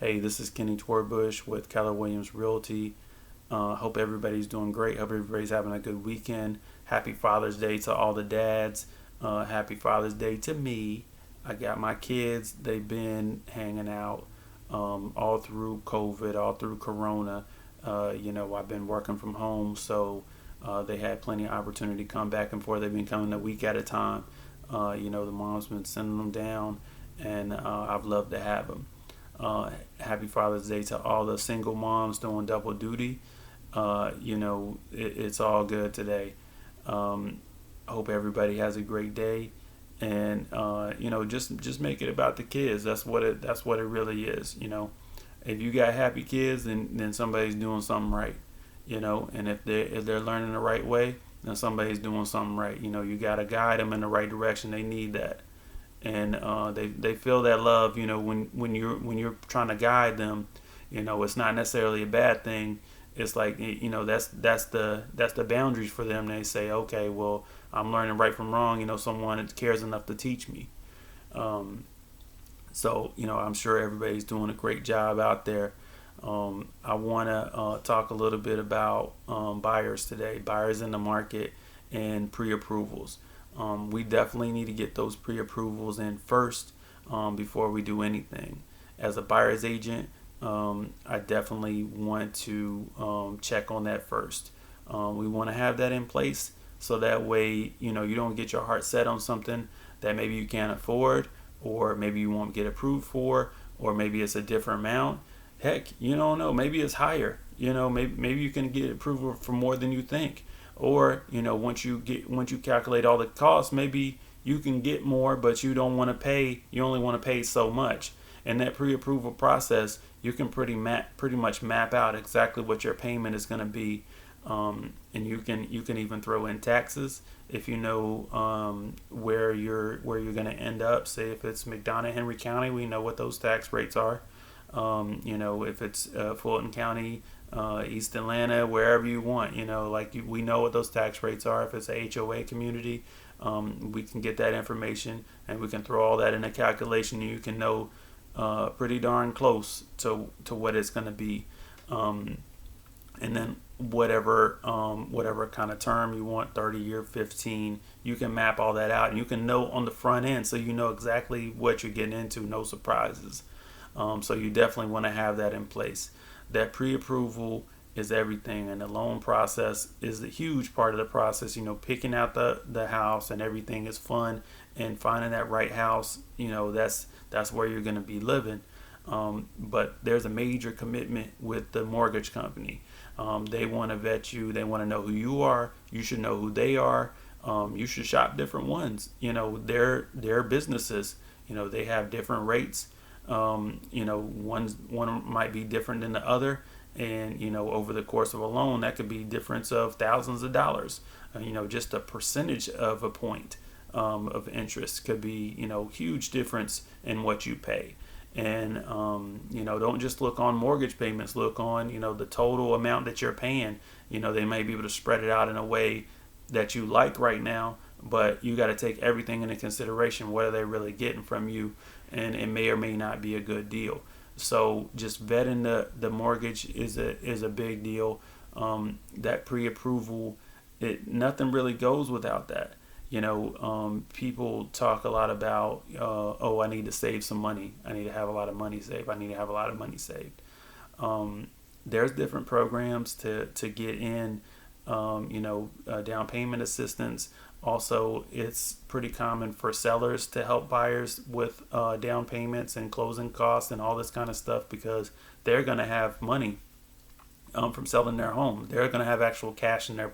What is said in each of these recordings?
Hey, this is Kenny Torbush with Keller Williams Realty. Hope everybody's doing great. Hope everybody's having a good weekend. Happy Father's Day to all the dads. Happy Father's Day to me. I got my kids. They've been hanging out all through COVID, all through Corona. I've been working from home, so they had plenty of opportunity to come back and forth. They've been coming a week at a time. The mom's been sending them down, and I've loved to have them. Happy Father's Day to all the single moms doing double duty. It's all good today. Hope everybody has a great day, and just make it about the kids. That's what it really is. If you got happy kids, then somebody's doing something right. And if they're learning the right way, then somebody's doing something right. You gotta guide them in the right direction. They need that, and they feel that love. When you're trying to guide them, it's not necessarily a bad thing. It's like that's the boundaries for them. They say, okay, well, I'm learning right from wrong. Someone cares enough to teach me. I'm sure everybody's doing a great job out there. I want to talk a little bit about buyers today, buyers in the market, and pre-approvals. We definitely need to get those pre-approvals in first before we do anything. As a buyer's agent, I definitely want to check on that first. We want to have that in place so that way, you don't get your heart set on something that maybe you can't afford, or maybe you won't get approved for, or maybe it's a different amount. Heck, you don't know. Maybe it's higher. Maybe you can get approval for more than you think. Or once you calculate all the costs, maybe you can get more, but you don't want to pay. You only want to pay so much. In that pre-approval process, you can pretty much map out exactly what your payment is going to be, and you can even throw in taxes if you know where you're going to end up. Say if it's McDonough, Henry County, we know what those tax rates are. If it's Fulton County, East Atlanta, wherever you want, we know what those tax rates are. If it's a HOA community, we can get that information and we can throw all that in a calculation, and you can know pretty darn close to what it's going to be. And then whatever kind of term you want, 30-year, 15, you can map all that out, and you can know on the front end, so you know exactly what you're getting into, no surprises. So you definitely want to have that in place. That pre-approval is everything, and the loan process is a huge part of the process. Picking out the house and everything is fun, and finding that right house, that's where you're going to be living. But there's a major commitment with the mortgage company. They want to vet you. They want to know who you are. You should know who they are. You should shop different ones. Their businesses. They have different rates. One might be different than the other, and over the course of a loan, that could be difference of thousands of dollars. Just a percentage of a point of interest could be huge difference in what you pay. And don't just look on mortgage payments. Look on the total amount that you're paying. They may be able to spread it out in a way that you like right now, but you got to take everything into consideration. What are they really getting from you? And it may or may not be a good deal. So just vetting the mortgage is a big deal. That pre-approval, nothing really goes without that. People talk a lot about, I need to save some money. I need to have a lot of money saved. I need to have a lot of money saved. There's different programs to get in, down payment assistance. Also, it's pretty common for sellers to help buyers with down payments and closing costs and all this kind of stuff, because they're going to have money from selling their home. They're going to have actual cash in their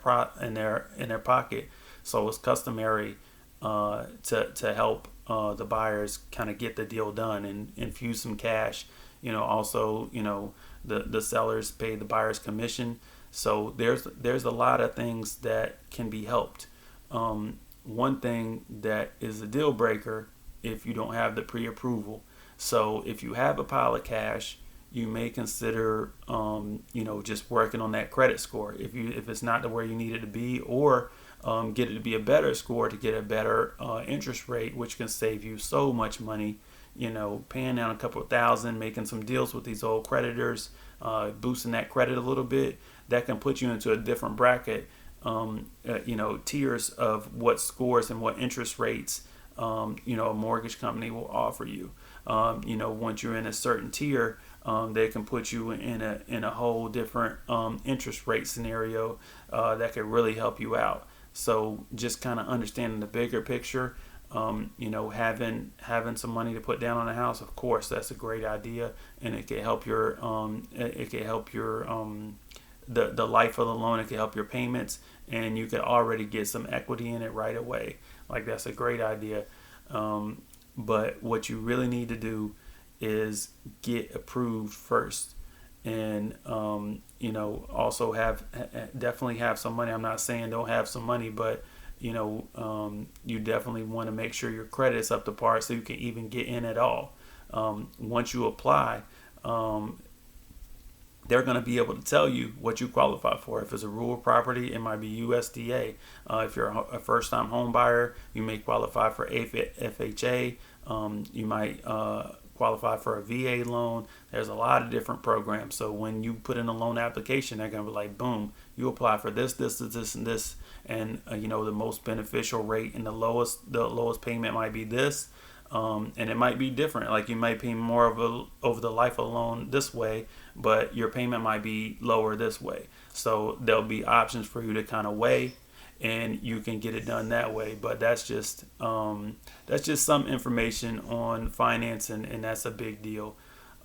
pocket. So it's customary to help the buyers kind of get the deal done and infuse some cash. Also, the sellers pay the buyer's commission. So there's a lot of things that can be helped. One thing that is a deal breaker if you don't have the pre-approval. So if you have a pile of cash, you may consider, just working on that credit score. If it's not to where you need it to be, or get it to be a better score to get a better interest rate, which can save you so much money. paying down a couple of thousand, making some deals with these old creditors, boosting that credit a little bit, that can put you into a different bracket, tiers of what scores and what interest rates, a mortgage company will offer you. Once you're in a certain tier, they can put you in a whole different interest rate scenario that could really help you out. So just kind of understanding the bigger picture, having some money to put down on a house, of course, that's a great idea, and it can help your the life of the loan. It can help your payments, and you can already get some equity in it right away. Like, that's a great idea. But what you really need to do is get approved first, and also definitely have some money. I'm not saying don't have some money, but you definitely want to make sure your credit is up to par so you can even get in at all. Once you apply, they're going to be able to tell you what you qualify for. If it's a rural property, it might be USDA. If you're a first-time home buyer, you may qualify for FHA. You might qualify for a VA loan. There's a lot of different programs. So when you put in a loan application, they're going to be like, boom, you apply for this, and this. And, the most beneficial rate and the lowest payment might be this. And it might be different. Like, you might pay more over the life of the loan this way, but your payment might be lower this way. So there'll be options for you to kind of weigh, and you can get it done that way. But that's just some information on financing, and that's a big deal.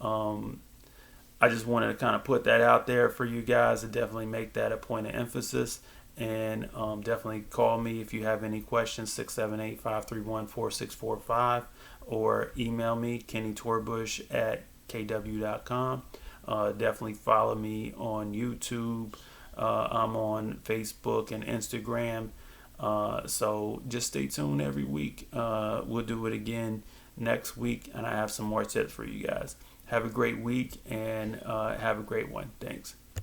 I just wanted to kind of put that out there for you guys to definitely make that a point of emphasis. And definitely call me if you have any questions, 678-531-4645, or email me, kennytorbush@kw.com. Definitely follow me on YouTube. I'm on Facebook and Instagram. So just stay tuned every week. We'll do it again next week, and I have some more tips for you guys. Have a great week, and have a great one. Thanks.